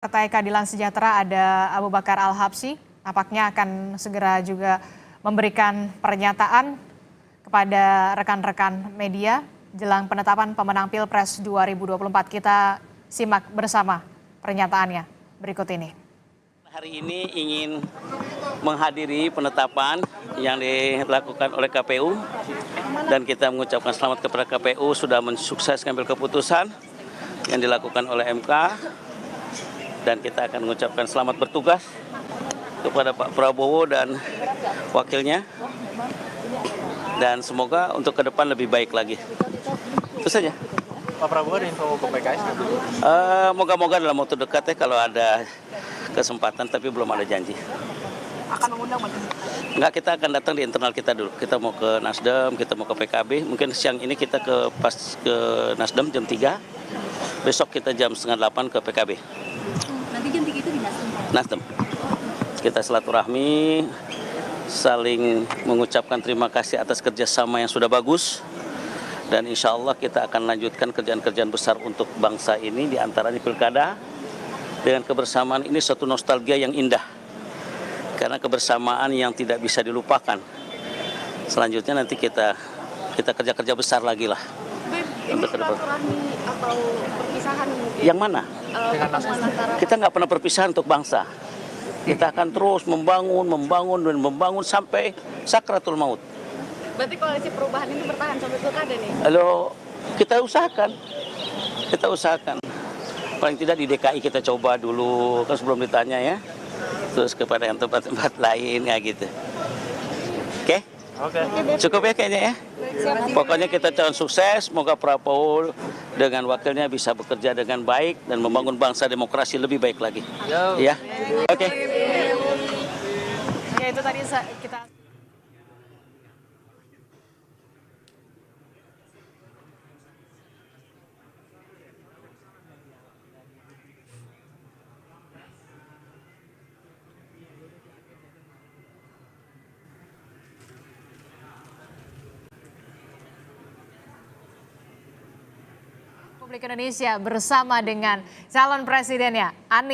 Partai Keadilan Sejahtera ada Abu Bakar Al-Habsyi, nampaknya akan segera juga memberikan pernyataan kepada rekan-rekan media jelang penetapan pemenang Pilpres 2024. Kita simak bersama pernyataannya berikut ini. Hari ini ingin menghadiri penetapan yang dilakukan oleh KPU dan kita mengucapkan selamat kepada KPU sudah mensukseskan mengambil keputusan yang dilakukan oleh MK. Dan kita akan mengucapkan selamat bertugas kepada Pak Prabowo dan wakilnya. Dan semoga untuk ke depan lebih baik lagi. Itu saja. Pak Prabowo ada info ke PKS? Moga-moga dalam waktu dekat ya kalau ada kesempatan, tapi belum ada janji. Akan mengundang Mas? Enggak, kita akan datang di internal kita dulu. Kita mau ke Nasdem, kita mau ke PKB. Mungkin siang ini kita ke Nasdem jam 3. Besok kita jam 7:30 ke PKB. Nanti jam 3 itu di Nasdem? Nasdem. Kita silaturahmi, saling mengucapkan terima kasih atas kerjasama yang sudah bagus. Dan insya Allah kita akan lanjutkan kerjaan-kerjaan besar untuk bangsa ini, diantaranya pilkada. Dengan kebersamaan ini suatu nostalgia yang indah. Karena kebersamaan yang tidak bisa dilupakan. Selanjutnya nanti kita kerja-kerja besar lagi lah. Ini silaturahmi atau perpisahan mungkin? Yang mana? Kita nggak pernah perpisahan untuk bangsa. Kita akan terus membangun sampai sakratul maut. Berarti koalisi perubahan ini bertahan sampai pilkada nih? Lalu kita usahakan. Paling tidak di DKI kita coba dulu, kan sebelum ditanya ya. Terus kepada yang tempat-tempat lain ya gitu. Oke? Cukup ya kayaknya ya. Pokoknya kita calon sukses, semoga Prabowo dengan wakilnya bisa bekerja dengan baik dan membangun bangsa demokrasi lebih baik lagi. Ya, oke. Ya itu tadi kita. Republik Indonesia bersama dengan calon presidennya Anies